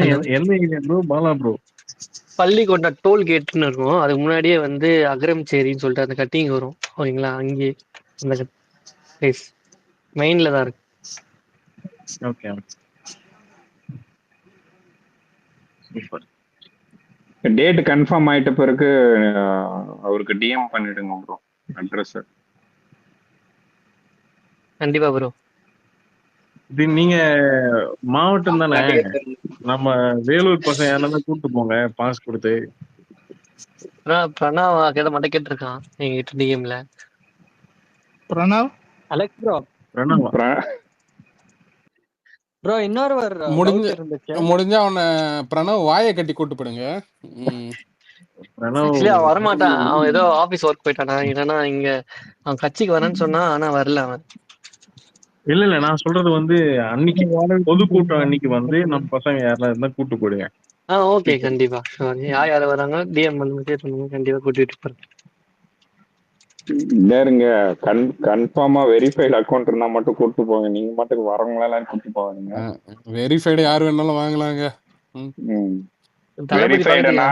ப்ரோ? பாலா ப்ரோ பள்ளிக்கொண்ட டோல் கேட்னு இருக்கும். அதுக்கு முன்னாடியே வந்து அகரம்சேரின்னு சொல்லிட்டு அந்த கட்டிங் வரும் ஓகேங்களா? அங்கே அந்த பிளேஸ் மெயின்ல தான் இருக்கு. Okay super. டேட் கன்ஃபார்ம் ஆயிட்ட பிறகு அவருக்கு டிஎம் பண்ணிடுங்க ப்ரோ அட்ரஸ். கண்டிப்பா ப்ரோ. இது நீங்க மாவட்டம் தானே, நம்ம வேலூர் பசங்க யாராவது கூப்பிட்டு போங்க பாஸ் கொடுத்து. பிரணவ் கேட்ட மட்டும் கேட்டிருக்கான் எங்கிட்ட டிஎம்ல. பிரணவ் அலெக்ஸ் ப்ரோ ப்ரோ இன்னொரு முடிஞ்சா அவனை பிரணவ் வாயை கட்டி கூட்டு போடுங்க. அவன் வரமாட்டான், அவன் ஏதோ ஆபீஸ் ஒர்க் போயிட்டானா, இல்லைன்னா இங்க அவன் கட்சிக்கு வரேன்னு சொன்னா, ஆனா வரல அவன். இல்ல நான் சொல்றது வந்து அன்னைக்கு பொதுக்கூட்டம் அன்னைக்கு வந்து நம்ம பசங்க யாரெல்லாம் இருந்தா கூட்டு போடுங்க. ஓகே கண்டிப்பா. யார் வராங்க டிஎம் பண்ணுங்க, கண்டிப்பா கூட்டிட்டு போறேன். இல்லங்க கன்ஃபார்மா வெரிஃபைட் அக்கௌண்ட் இருந்தா மட்டும் கூட்டு போங்க. நீங்க மட்டும் வரவங்கள எல்லாம் கூட்டு போவாங்க. வெரிஃபைடு யார் வேணாலும் வாங்கலாங்க. வெரிஃபைடுனா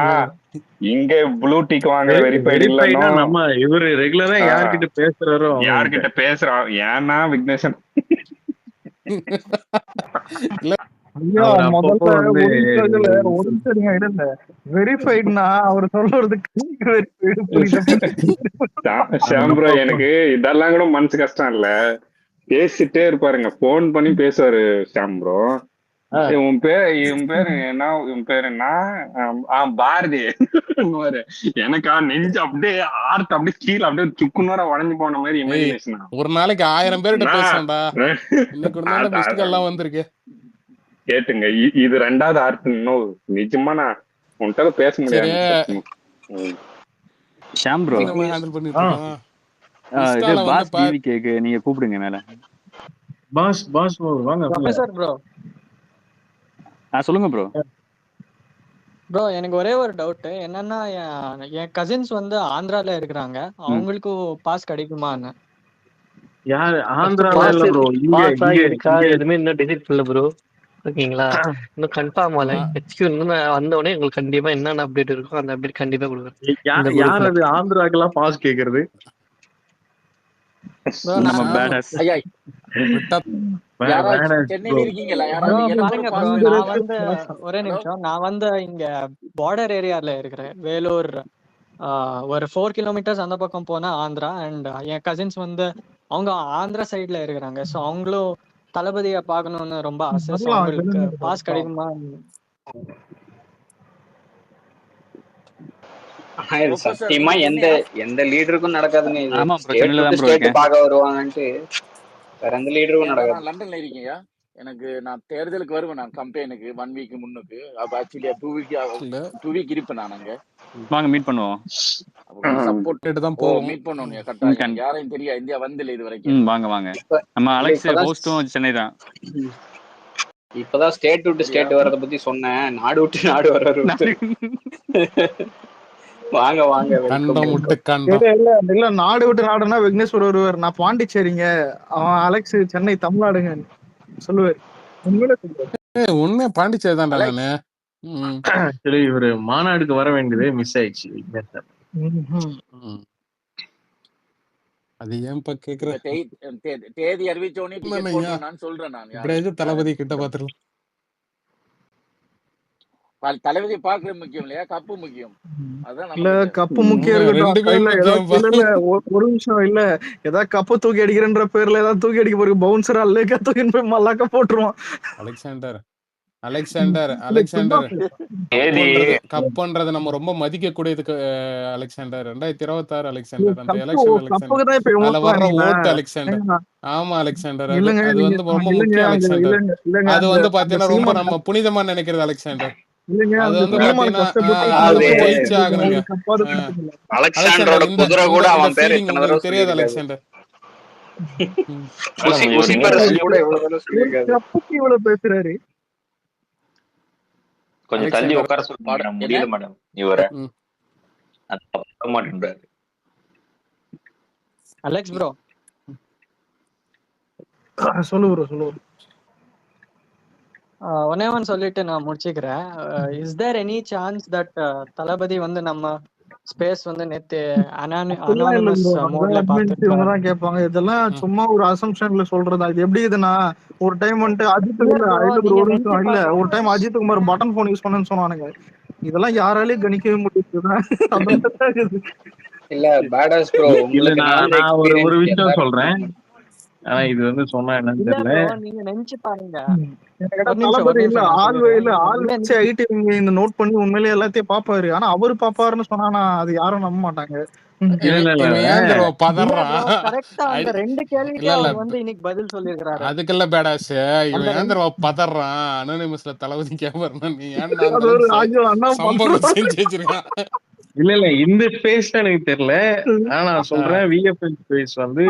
இங்க ப்ளூ டிக் வாங்க. வெரிஃபைடு இல்லன்னா நம்ம இவரு ரெகுலரா யார்கிட்ட பேசுறாரோ யார்கிட்ட பேசுறோம். ஏன்னா விக்னேஷன் வெரிஃபைட்னா அவர் சொல்றதுக்கு எனக்கு இதெல்லாம் கூட மனசு கஷ்டம் இல்ல. பேசிட்டே இருப்பாருங்க, போன் பண்ணி பேசுவாரு ஷாம் ப்ரோ. உன் பேரு என்ன? உன் பேரு என்ன? பாரதி. எனக்கா நெஞ்சு அப்படியே ஆர்ட் அப்படியே கீழே அப்படியே சுக்குநூறா உடஞ்சு போன மாதிரி இமேஜினேஷன். ஒரு நாளைக்கு 1000 பேர்கிட்ட பேசுறேன்டா. வந்திருக்கு கேட்டுங்க. இது 2வது ஆர்ட். இன்னும் நிஜமா நான் உன்கிட்ட பேச முடியாது. ஷாம் ப்ரோ இது பாஸ் டிவி கேக்கு நீங்க கூப்பிடுங்க மேல. பாஸ் வாங்க ப்ரொஃபசர் ப்ரோ. சொல்லுங்க ப்ரோ. ப்ரோ எனக்கு ஒரே ஒரு டவுட் என்னன்னா, என் கசின்ஸ் வந்து ஆந்திரால இருக்கிறாங்க, அவங்களுக்கு பாஸ் கிடைக்குமான்னு. யார் ஆந்திரால? இல்ல ப்ரோ, இங்க இருக்கா எதுவுமே இன்னும் டிசைட் பண்ணல ப்ரோ. ஓகேங்களா? இன்னும் கன்ஃபார்ம் ஆகல. இன்னும் வந்த உடனே உங்களுக்கு கண்டிப்பா என்னென்ன அப்டேட் இருக்கோ அந்த அப்டேட் கண்டிப்பா கொடுக்குறேன். யார் அது ஆந்திராக்கெல்லாம் பாஸ் கேக்குறது? ஒரே நிமிஷம், நான் வந்து இங்க பார்டர் ஏரியால இருக்கிறேன். வேலூர் ஒரு 4 கிலோமீட்டர்ஸ் அந்த பக்கம் போனா ஆந்திரா. அண்ட் என் கசின்ஸ் வந்து அவங்க ஆந்திரா சைட்ல இருக்கிறாங்க. ஸோ அவங்களும் தளபதியை பார்க்கணும்னு ரொம்ப ஆசை. அவங்களுக்கு பாஸ் கிடைக்குமா? சத்தியமா எந்த லீடருக்கும் நடக்காதுங்க இது. ஸ்டேட் பார்க்க வருவாங்கன்ட்டு வேற எந்த லீடருக்கும் நடக்காது. லண்டன்ல இருக்கீங்க. எனக்கு நான் தேர்தலுக்கு வருவேன், நான் கம்பெனிக்கு 1 வீக் முன்னுக்கு. அப்ப ஆக்சுவலி 2 வீக் இருப்பேன் நான் அங்க. வாங்க மீட் பண்ணுவோம். சப்போர்ட் தான் ஓ போவோம். மீட் பண்ணணும் கட்டாயம். எனக்கு யாரையும் தெரியா, இந்தியா வந்தில்லை இது வரைக்கும். வாங்க வாங்க. நம்ம அலெக்ஸ் ஹோஸ்டும் சென்னை தான். இப்பதான் ஸ்டேட் விட்டு ஸ்டேட் வரத பத்தி சொன்னேன். நாடு விட்டு நாடு வர்றாரு. வாங்க வாங்க. இல்ல நாடு விட்டு நாடுனா விக்னேஸ்வர் வருவார். நான் பாண்டிச்சேரிங்க, அவன் அலெக்ஸ் சென்னை தமிழ்நாடுங்க சொல்லுவார். உண்மையா பாண்டிச்சேரி தான் நானு. சரி, இவரு மாநாடுக்கு வர வேண்டியது மிஸ் ஆயிடுச்சு. அது ஏன்பா கேக்குற? தேதி அறிவிச்சோனே டிக்கெட் போடுறேன் நான் சொல்றேன். நான் தளபதி கிட்ட பாத்துறலாம். தளபதி பாக்குறது முக்கியம் இல்லையா, கப்பு முக்கியம். அதான் இல்ல கப்பு முக்கியம் ஒரு நிமிஷம். இல்ல ஏதாவது கப்பு தூக்கி அடிக்கிறன்ற பேர்ல ஏதாவது தூக்கி அடிக்க போறீங்க, பவுன்சரா இல்ல தூக்கி போய் மல்லாக்க போட்டுருவோம். அலெக்சாண்டர் கப்புன்றது நம்ம ரொம்ப மதிக்க கூடியதுக்கு. அலெக்சாண்டர் 2026 அலெக்சாண்டர் அந்த எலெக்ஷன் அதுல வர்ற ஓட்டு அலெக்சாண்டர். ஆமா அலெக்சாண்டர், அது வந்து ரொம்ப முக்கியம். அலெக்சாண்டர் அது வந்து பாத்தீங்கன்னா ரொம்ப நம்ம புனிதமா நினைக்கிறது அலெக்சாண்டர். அது வந்து ஜெயிச்சு ஆகணுங்க. தெரியாது அலெக்சாண்டர். பேசுறாரு. கொஞ்சம் தள்ளி உட்கார சொல்லுங்க. முடியல மேடம் இவர மாட்டேன்றாரு. அலெக்ஸ் ப்ரோ சொல்லு ப்ரோ சொல்லு. ஒன்னே ஒன் சொல்லிட்டு நான் முடிச்சுக்கிறேன். Is there any chance that Thalapathy வந்து நம்ம ஸ்பேஸ் வந்து நேத்து அனானிமஸ் மோட்ல பாத்துதான் கேட்பாங்க. இதெல்லாம் சும்மா ஒரு அசம்ஷன்ல சொல்றதா. இது எப்படி இதுனா, ஒரு டைம் வந்துட்டு அஜித் இல்ல ஒரு time Ajith Kumar button phone use பண்ணு சொன்னானுங்க. இதெல்லாம் யாராலையும் கணிக்கவே முடியாது. இல்ல பேடாஸ் ப்ரோ, நான் ஒரு விஷயம் சொல்றேன். ஆனா இது வந்து சொன்னா என்னன்னு தெரியல. நீங்க நினைச்சு பாருங்க, இந்த நோட் பண்ணி உண்மையிலே எல்லாத்தையும் பாப்பாரு. ஆனா அவரு பாப்பாருன்னு சொன்னா அது யாரும் நம்ப மாட்டாங்க. அதுக்கெல்லாம் பேடாஸ் இவன் பதறான். அனானிமஸ்ல தளபதி கேப்பாரு, நீ ஏன் சம்பவம் செஞ்சு வச்சிருக்கான். இல்ல இந்த ஸ்பேஸ் எனக்கு தெரியல. ஆனா நான் சொல்றேன் விஎஃப்எல் ஸ்பேஸ் வந்து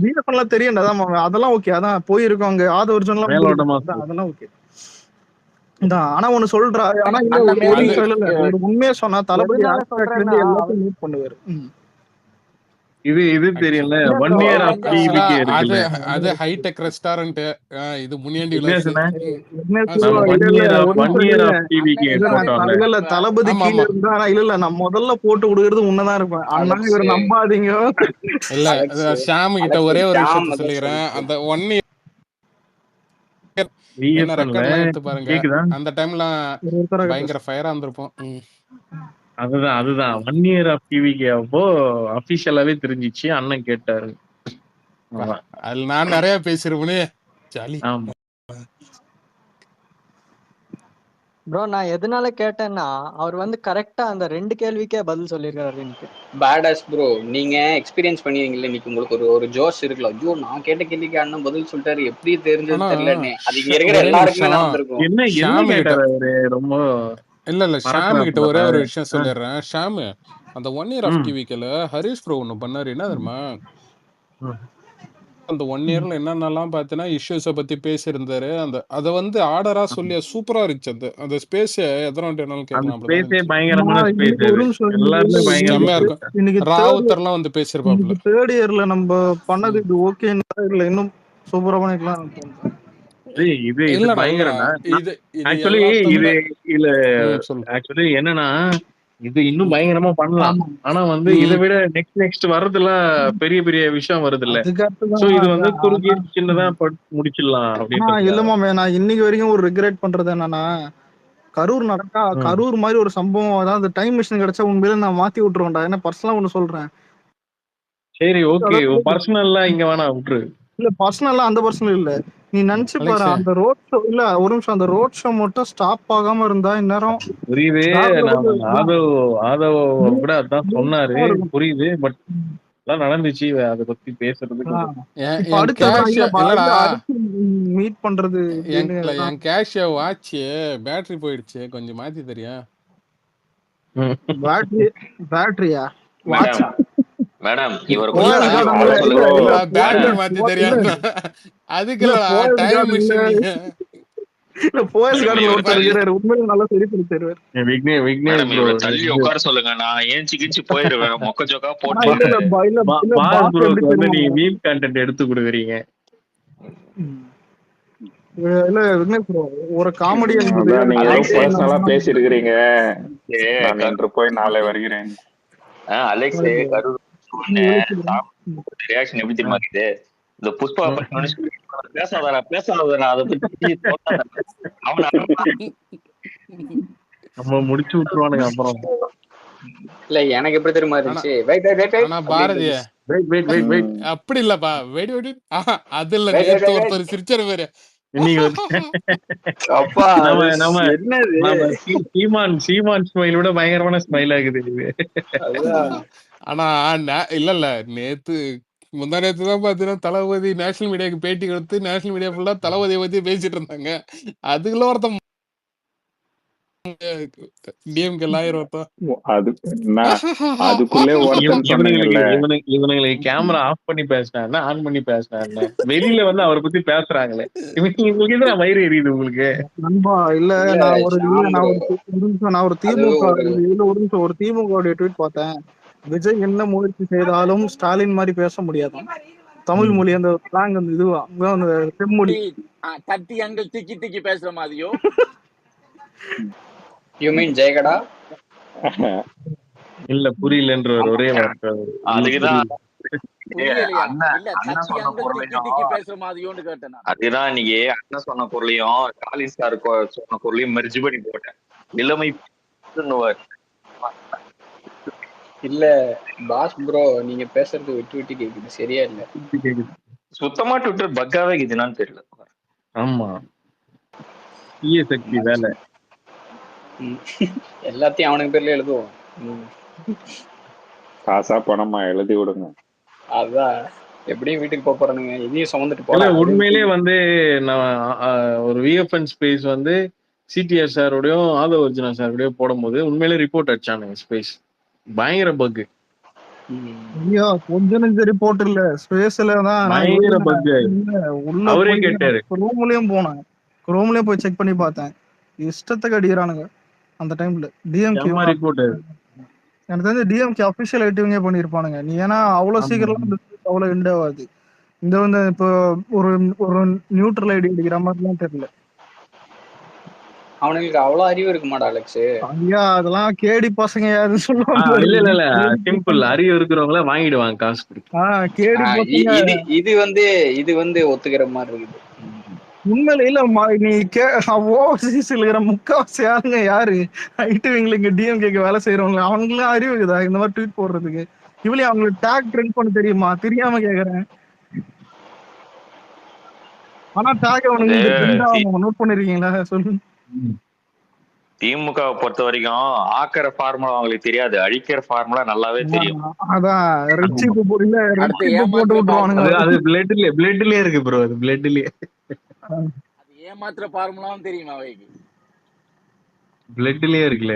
விஎஃப்எல் தெரியும். அதெல்லாம் ஓகே, அதான் போயிருக்கோம் அங்க. ஆத ஒரிஜினலா அதெல்லாம் ஓகே. ஆனா ஒண்ணு சொல்றா, ஆனா ஒரு உண்மையை சொன்னா தளபதி எல்லாத்தையும் மீட் பண்ணுவாரு. இது தெரியல. 1 இயர் ஆஃப் டிவிகே இருக்குல்ல, அது ஹைடெக் ரெஸ்டாரன்ட். இது முனியாண்டில தளபதி கீழ இருந்தா இல்ல நான் முதல்ல போட்டு கொடுக்கறது உன்னதான் இருப்பேன். அண்ணா இவரை நம்பாதீங்க. இல்ல ஷாம் கிட்ட ஒரே ஒரு விஷயத்த சொல்லிக்கிறேன். அந்த 1 இயர் என்ன ரெக்கார்ட்லாம் எடுத்து பாருங்க. அந்த டைம்ல பயங்கர ஃபயரா இருந்திருப்போம். அதுதான் 1 இயர் ஆஃப் டிவிகே அப்போ அபிஷியலாவே தெரிஞ்சிச்சு. அண்ணன் கேட்டாரு. அதுல நான் நிறைய பேசிருப்பேனே. ஜாலி. ப்ரோ நான் எதனால கேட்டேன்னா, அவர் வந்து கரெக்டா அந்த 2 கேள்விக்கே பதில் சொல்லிருக்காரு. எனக்கு பேடாஸ் ப்ரோ, நீங்க எக்ஸ்பீரியன்ஸ் பண்ணிருக்கீங்கல்ல, இன்னைக்கு உங்களுக்கு ஒரு ஜோஷ் இருக்குல்ல. ஐயோ நான் கேட்ட கேள்விக்கு அண்ணன் பதில் சொல்லிட்டாரு, எப்படி தெரிஞ்சது தெரியலன்னு. அது இங்க இருக்கிற எல்லாருக்குமே நடந்திருக்கும். ரொம்ப இல்ல ஷாம் கிட்ட ஒரே ஒரு விஷயம் சொல்லிடுறேன். ஷாம் அந்த 1 இயர் ஆஃப் டிவிக்கல ஹரிஷ் ப்ரோ ஒண்ணு பண்ணாரு. என்ன தெரியுமா, அந்த 1 இயர்ல என்னென்னலாம் பார்த்தீங்கன்னா இஷ்யூஸை பத்தி பேசியிருந்தாரு. அதை வந்து ஆர்டரா சொல்லி சூப்பரா இருந்துச்சு. அந்த ஸ்பேஸ் எத்தனை வேணாலும் கேட்கலாம். ராவுத்தர்லாம் வந்து பேசியிருப்பாப்ல. தேர்ட் இயர்ல நம்ம பண்ணது இது ஓகே இல்ல, இன்னும் சூப்பரா பண்ணிக்கலாம். என்னன்னா இது இன்னும் பயங்கரமா பண்ணலாம். ஆனா வந்து இதை விட நெக்ஸ்ட் வரதுலாம் பெரிய பெரிய விஷயம் வருது இல்ல. சோ இது வந்து குறுகிய சின்னதா முடிச்சிடலாம் அப்படின்னு. இல்லமாமே, நான் இன்னைக்கு வரைக்கும் ஒரு ரிக்ரெட் பண்றது என்னன்னா, கரூர் நடக்கா கரூர் மாதிரி ஒரு சம்பவம், அதாவது டைம் மிஷின் கிடைச்சா உண்மையில நான் மாத்தி விட்டுருவேன்டா. ஏன்னா பர்சனலா ஒண்ணு சொல்றேன். சரி ஓகே, பர்சனல்லா இங்க வேணா விட்டுரு. இல்ல பர்சனலா அந்த பர்சனல் இல்ல, நீ நினைச்சு பாரு. அந்த ரோட் ஷோ இல்ல, ஒரு நிமிஷம், அந்த ரோட் ஷோ மட்டும் ஸ்டாப் ஆகாம இருந்தா இந்நேரம் புரியுது. ஆதவ் கூட அதான் சொன்னாரு, புரியுது. பட் அதான் நடந்துச்சு அதை பத்தி பேசுறதுக்கு இப்ப அடுத்ததான் இல்லடா மீட் பண்றது என் கேஷ் வாட்ச் பேட்டரி போயிடுச்சு, கொஞ்சம் மாத்தி தெரியா? பேட்டரியா? மேடம் இவர் பேட்டரி மாத்தி தெரியா? அதுக்கு டைம் மிஷின் போயஸ் கார்டன்ல ஒருத்தர் இருக்காரு, உண்மையிலே நல்லா சரி பண்ணி தருவார். தள்ளி உட்கார சொல்லுங்க, நான் ஏஞ்சி கிஞ்சி போயிருவேன். மொக்க ஜோக்கா போட்டு நீ மீம் கண்டென்ட் எடுத்து கொடுக்குறீங்க. இல்ல விக்னேஷ் ப்ரோ, ஒரு காமெடி நீங்க ஏதோ பர்சனலா பேசி இருக்கிறீங்க, நான் போய் நாளை வருகிறேன். அலெக்ஸ் ரியாக்ஷன் எப்படி தெரியுமா இருக்குது? இந்த புஷ்பா பேசாதா அதை பத்தி நம்ம முடிச்சு விட்டுருவானுங்க அப்புறம். இல்ல எனக்கு எப்படி தெரியுமா இருந்துச்சு, பாரதிய அப்படி இல்லப்பா, வெடி வெடி அது இல்ல, ஒருத்தர் சிரிச்சாரு பேரு சீமான் ஸ்மைல் விட பயங்கரமான ஸ்மைல் ஆகுது. ஆனா இல்ல நேத்து முந்தா நேத்து தான் பாத்தீங்கன்னா தளபதி நேஷனல் மீடியாவுக்கு பேட்டி கொடுத்து நேஷனல் மீடியா ஃபுல்லா தளபதியை பத்தி பேசிட்டு இருந்தாங்க. அதுக்குள்ள ஒருத்தன் இவனுங்களுக்கு கேமரா ஆஃப் பண்ணி பேசினா ஆன் பண்ணி பேசினா வெளியில வந்து அவரை பத்தி பேசுறாங்களே, இவங்களுக்கு எதிராக வயிறு எரியுது உங்களுக்கு. நண்பா இல்ல, நான் ஒரு திமுக ட்வீட் பார்த்தேன். விஜய் என்ன முயற்சி செய்தாலும் ஸ்டாலின் மாதிரி பேச முடியாதான் தமிழ் மொழி, அந்த ஸ்லாங், அந்த இதுவா அந்த செம்மொழி தட்டி அங்க திக்கி திக்கி பேசுற மாதிரியோ. யூ மீன் ஜெயகடா? இல்ல புரியலன்ற ஒரே வார்த்தை. அதுக்குதான் அதுதான் இன்னைக்கு அண்ணன் சொன்ன பொருளையும் காலின் சார் சொன்ன பொருளையும் மெர்ஜ் பண்ணி போட்டேன். இளமை இல்ல பாஸ் ப்ரோ, நீங்க பேசுறது விட்டு விட்டு கேக்குது, சரியா இல்ல. சுத்தமா ட்விட்டர் பக்காவே இருக்குதுன்னு தெரியல. ஆமா, தீய சக்தி வேலை எல்லாத்தையும் அவனுக்கு பேர்ல எழுதுவோம். காசா பணமா எழுதி விடுங்க. அதான் எப்படியும் வீட்டுக்கு போறானுங்க, இதையும் சுமந்துட்டு போல. உண்மையிலே வந்து நான் ஒரு விஎஃப்என் ஸ்பேஸ் வந்து சிடிஆர் சாரோடையும் ஆதவ அர்ஜுனா சாரோடையும் போடும்போது உண்மையிலே ரிப்போர்ட் அடிச்சானுங்க. ஸ்பேஸ் பயங்கர பக். ஐயா கொஞ்சம் நெஞ்ச ரிப்போர்ட் இல்ல, ஸ்பேஸ்ல தான் பயங்கர பக். அவரே கேட்டாரு, குரோம்லயும் போனேன், குரோம்லயும் போய் செக் பண்ணி பார்த்தேன், இஷ்டத்துக்கு அடிக்கிறானுங்க அந்த டைம்ல. டிஎம்கே ரிப்போர்ட் எனக்கு தெரிஞ்சு டிஎம்கே அபிஷியல் ஐட்டிவிங்கே பண்ணிருப்பானுங்க. நீ ஏன்னா அவ்வளவு சீக்கிரம் அவ்வளவு எண்ட் ஆகாது. இந்த வந்து இப்போ ஒரு நியூட்ரல் ஐடி அடிக்கிற மாதிரிலாம் தெரியல. அவனுங்களுக்கு அவ்வளவு அறிவு இருக்கு மாடா அலெக்ஸ்? ஐயா அதெல்லாம் கேடி பசங்க யாருன்னு சொல்லுவாங்க. இல்ல சிம்பிள் அறிவு இருக்கிறவங்கள வாங்கிடுவாங்க காசு கொடுத்து. இது வந்து ஒத்துக்கிற மாதிரி இருக்குது. உண்மையில இல்ல, நீ ஓவர்சீஸ் இருக்கிற முக்காவாசி யாருங்க யாரு ஐடிவிங்களுக்கு டிஎம்கேக்கு வேலை செய்யறவங்க, அவங்களும் அறிவு இருக்குதா இந்த மாதிரி ட்வீட் போடுறதுக்கு? இவளே அவங்களுக்கு டேக் ட்ரெண்ட் பண்ண தெரியுமா? தெரியாம கேக்குறேன். ஆனா டேக் அவனுக்கு நோட் பண்ணிருக்கீங்களா சொல்லுங்க. திமுக பொறுத்த வரைக்கும் ஆக்கிற ஃபார்முலா அவங்களுக்கு தெரியாது, அழிக்கிற ஃபார்முலா நல்லாவே தெரியும். அதான் ரெட்சிப் போட்டு விட்டுருவானுங்க. அது பிளட்லயே இருக்கு ப்ரோ, அது பிளட்லயே. அது ஏமாத்துற ஃபார்முலாவும் தெரியுமா அவைக்கு? பிளட்லயே இருக்குல்ல.